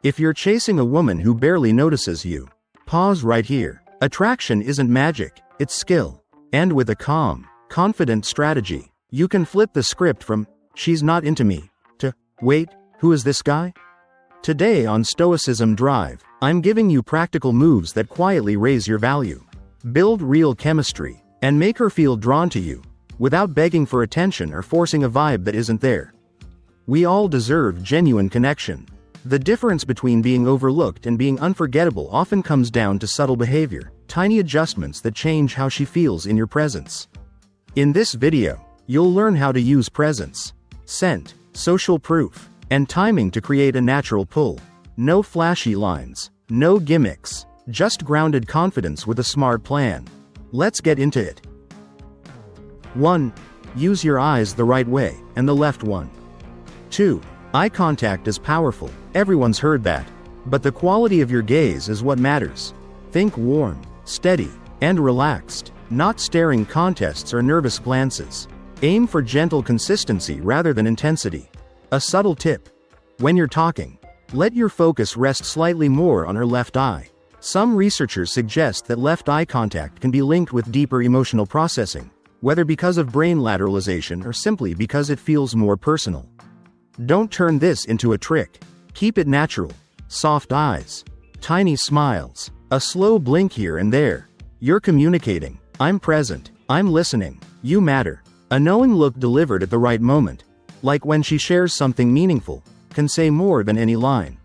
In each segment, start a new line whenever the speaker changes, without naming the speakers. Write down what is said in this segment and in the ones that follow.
If you're chasing a woman who barely notices you, pause right here. Attraction isn't magic, it's skill. And with a calm, confident strategy, you can flip the script from, "She's not into me," to, "Wait, who is this guy?" Today on Stoicism Drive, I'm giving you practical moves that quietly raise your value. Build real chemistry, and make her feel drawn to you, without begging for attention or forcing a vibe that isn't there. We all deserve genuine connection. The difference between being overlooked and being unforgettable often comes down to subtle behavior, tiny adjustments that change how she feels in your presence. In this video, you'll learn how to use presence, scent, social proof, and timing to create a natural pull. No flashy lines, no gimmicks, just grounded confidence with a smart plan. Let's get into it. 1. Use your eyes the right way, and the left one. 2. Eye contact is powerful, everyone's heard that. But the quality of your gaze is what matters. Think warm, steady, and relaxed, not staring contests or nervous glances. Aim for gentle consistency rather than intensity. A subtle tip. When you're talking, let your focus rest slightly more on her left eye. Some researchers suggest that left eye contact can be linked with deeper emotional processing, whether because of brain lateralization or simply because it feels more personal. Don't turn this into a trick. Keep it natural. Soft eyes, tiny smiles, a slow blink here and there. You're communicating. I'm present. I'm listening. You matter. A knowing look delivered at the right moment, like when she shares something meaningful, can say more than any line.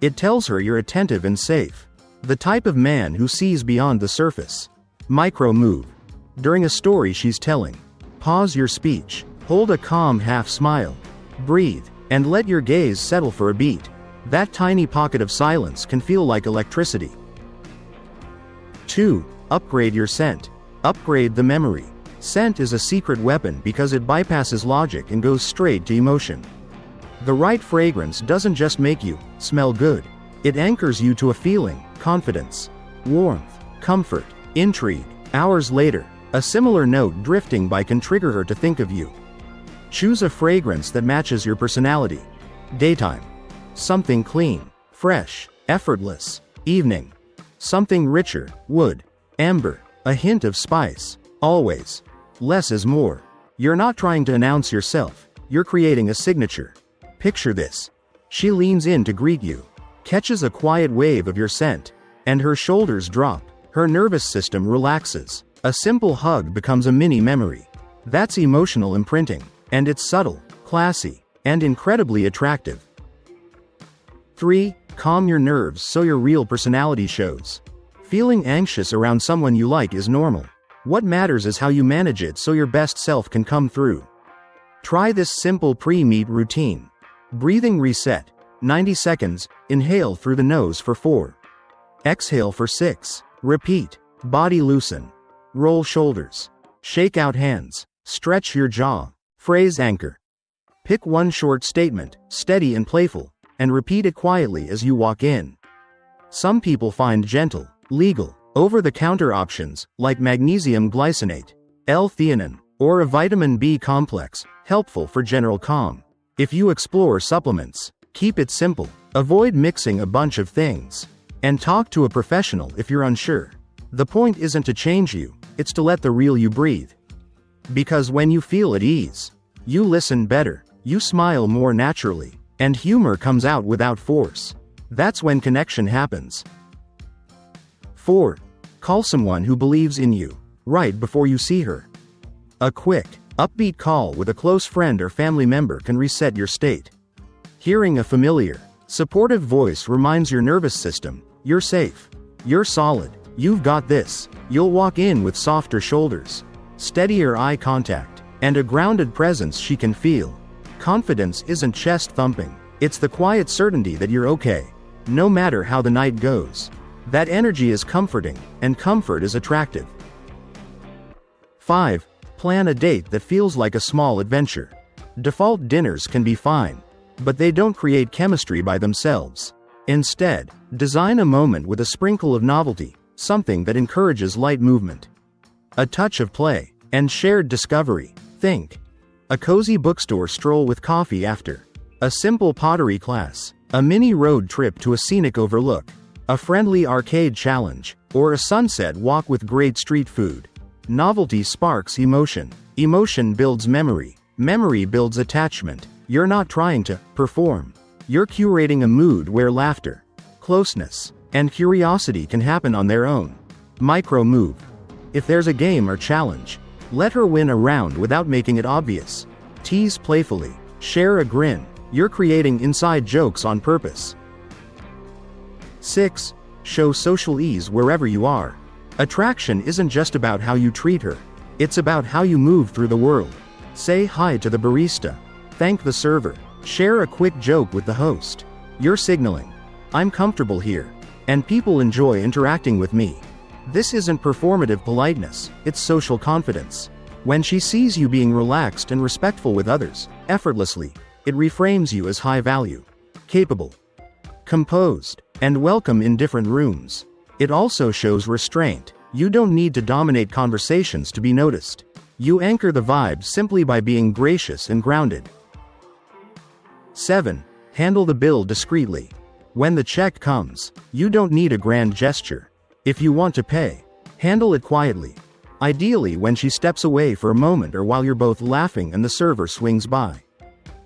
It tells her you're attentive and safe. The type of man who sees beyond the surface. Micro move. During a story she's telling, pause your speech, hold a calm half smile, breathe, and let your gaze settle for a beat. That tiny pocket of silence can feel like electricity. 2. Upgrade your scent. Upgrade the memory. Scent is a secret weapon because it bypasses logic and goes straight to emotion. The right fragrance doesn't just make you smell good. It anchors you to a feeling, confidence, warmth, comfort, intrigue. Hours later, a similar note drifting by can trigger her to think of you. Choose a fragrance that matches your personality. Daytime. Something clean, fresh, effortless. Evening. Something richer, wood, amber, a hint of spice. Always. Less is more. You're not trying to announce yourself, you're creating a signature. Picture this. She leans in to greet you, catches a quiet wave of your scent, and her shoulders drop, her nervous system relaxes. A simple hug becomes a mini memory. That's emotional imprinting, and it's subtle, classy, and incredibly attractive. 3. Calm your nerves so your real personality shows. Feeling anxious around someone you like is normal. What matters is how you manage it so your best self can come through. Try this simple pre-meet routine. Breathing reset. 90 seconds, inhale through the nose for 4. Exhale for 6. Repeat. Body loosen. Roll shoulders. Shake out hands. Stretch your jaw. Phrase anchor. Pick one short statement, steady and playful, and repeat it quietly as you walk in. Some people find gentle, legal, over-the-counter options, like magnesium glycinate, L-theanine, or a vitamin B complex, helpful for general calm. If you explore supplements, keep it simple. Avoid mixing a bunch of things. And talk to a professional if you're unsure. The point isn't to change you, it's to let the real you breathe. Because when you feel at ease, you listen better, you smile more naturally, and humor comes out without force. That's when connection happens. 4. Call someone who believes in you, right before you see her. A quick, upbeat call with a close friend or family member can reset your state. Hearing a familiar, supportive voice reminds your nervous system, you're safe, you're solid, you've got this. You'll walk in with softer shoulders, steadier eye contact, and a grounded presence she can feel. Confidence isn't chest thumping, it's the quiet certainty that you're okay, no matter how the night goes. That energy is comforting, and comfort is attractive. 5. Plan a date that feels like a small adventure. Default dinners can be fine, but they don't create chemistry by themselves. Instead, design a moment with a sprinkle of novelty, something that encourages light movement. A touch of play, and shared discovery. Think. A cozy bookstore stroll with coffee after. A simple pottery class. A mini road trip to a scenic overlook, a friendly arcade challenge, or a sunset walk with great street food. Novelty sparks emotion. Emotion builds memory. Memory builds attachment. You're not trying to perform. You're curating a mood where laughter, closeness, and curiosity can happen on their own. Micro move. If there's a game or challenge, let her win a round without making it obvious. Tease playfully. Share a grin. You're creating inside jokes on purpose. 6. Show social ease wherever you are. Attraction isn't just about how you treat her. It's about how you move through the world. Say hi to the barista. Thank the server. Share a quick joke with the host. You're signaling, I'm comfortable here, and people enjoy interacting with me. This isn't performative politeness, it's social confidence. When she sees you being relaxed and respectful with others, effortlessly, it reframes you as high value, capable, composed, and welcome in different rooms. It also shows restraint. You don't need to dominate conversations to be noticed. You anchor the vibe simply by being gracious and grounded. 7. Handle the bill discreetly. When the check comes, you don't need a grand gesture. If you want to pay, handle it quietly. Ideally when she steps away for a moment or while you're both laughing and the server swings by.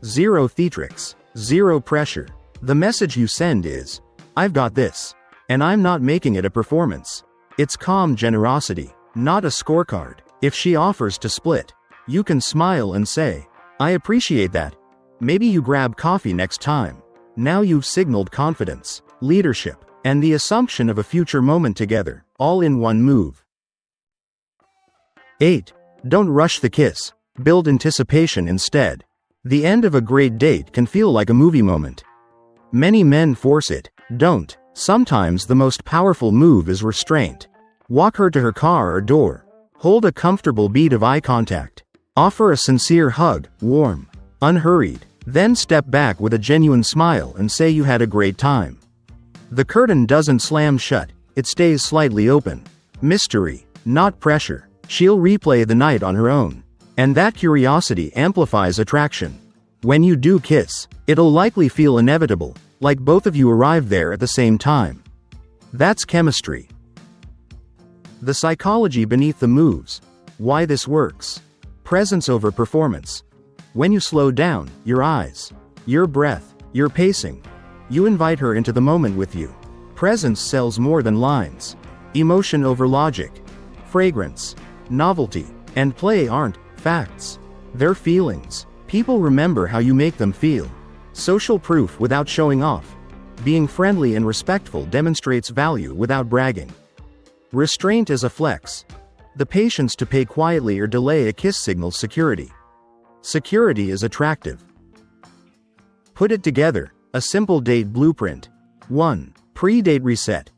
Zero theatrics. Zero pressure. The message you send is, I've got this. And I'm not making it a performance. It's calm generosity, not a scorecard. If she offers to split, you can smile and say, I appreciate that. Maybe you grab coffee next time. Now you've signaled confidence, leadership, and the assumption of a future moment together, all in one move. 8. Don't rush the kiss. Build anticipation instead. The end of a great date can feel like a movie moment. Many men force it. Don't. Sometimes the most powerful move is restraint. Walk her to her car or door. Hold a comfortable beat of eye contact. Offer a sincere hug, warm, unhurried. Then step back with a genuine smile and say you had a great time. The curtain doesn't slam shut, it stays slightly open. Mystery, not pressure. She'll replay the night on her own. And that curiosity amplifies attraction. When you do kiss, it'll likely feel inevitable, like both of you arrived there at the same time. That's chemistry. The psychology beneath the moves. Why this works. Presence over performance. When you slow down, your eyes, your breath, your pacing, you invite her into the moment with you. Presence sells more than lines. Emotion over logic. Fragrance, novelty, and play aren't facts. They're feelings. People remember how you make them feel. Social proof without showing off. Being friendly and respectful demonstrates value without bragging. Restraint is a flex. The patience to pay quietly or delay a kiss signals security. Security is attractive. Put it together, a simple date blueprint. 1. Pre-date reset.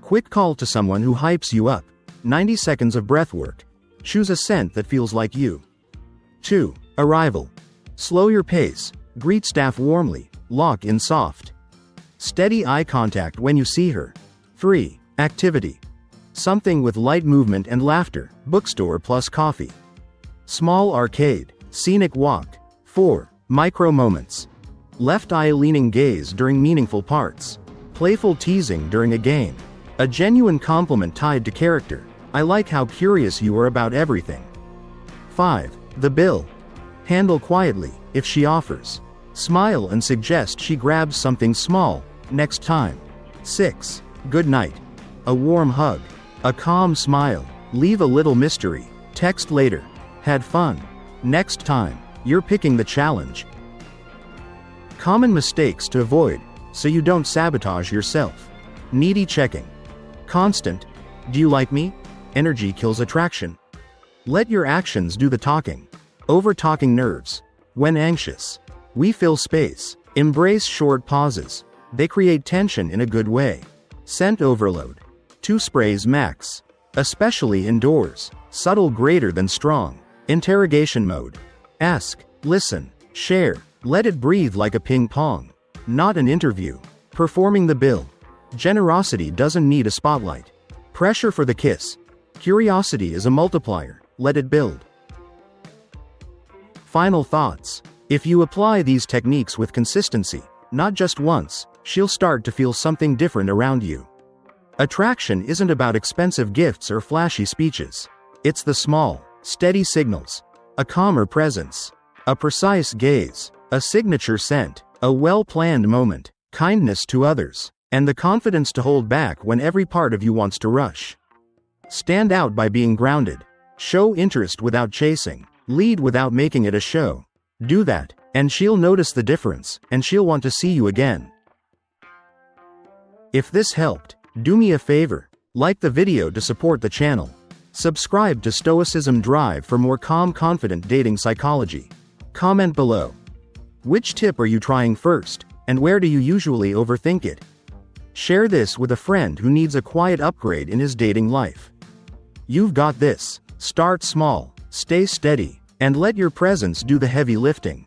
Quick call to someone who hypes you up. 90 seconds of breath work. Choose a scent that feels like you. 2. Arrival. Slow your pace. Greet staff warmly. Lock in soft. Steady eye contact when you see her. 3. Activity. Something with light movement and laughter. Bookstore plus coffee. Small arcade. Scenic walk. 4. Micro moments. Left eye leaning gaze during meaningful parts. Playful teasing during a game. A genuine compliment tied to character. I like how curious you are about everything. 5. The bill. Handle quietly, if she offers. Smile and suggest she grabs something small, next time. 6. Good night. A warm hug. A calm smile. Leave a little mystery. Text later. Had fun. Next time. You're picking the challenge. Common mistakes to avoid, so you don't sabotage yourself. Needy checking. Constant. Do you like me? Energy kills attraction. Let your actions do the talking. Over-talking nerves. When anxious. We fill space. Embrace short pauses. They create tension in a good way. Scent overload. 2 sprays max. Especially indoors. Subtle greater than strong. Interrogation mode. Ask, listen, share. Let it breathe like a ping pong. Not an interview. Performing the bill. Generosity doesn't need a spotlight. Pressure for the kiss. Curiosity is a multiplier. Let it build. Final thoughts. If you apply these techniques with consistency, not just once, she'll start to feel something different around you. Attraction isn't about expensive gifts or flashy speeches. It's the small, steady signals. A calmer presence. A precise gaze. A signature scent. A well-planned moment. Kindness to others. And the confidence to hold back when every part of you wants to rush. Stand out by being grounded. Show interest without chasing. Lead without making it a show. Do that, and she'll notice the difference, and she'll want to see you again. If this helped, do me a favor, like the video to support the channel. Subscribe to Stoicism Drive for more calm, confident dating psychology. Comment below. Which tip are you trying first, and where do you usually overthink it? Share this with a friend who needs a quiet upgrade in his dating life. You've got this. Start small, stay steady, and let your presence do the heavy lifting.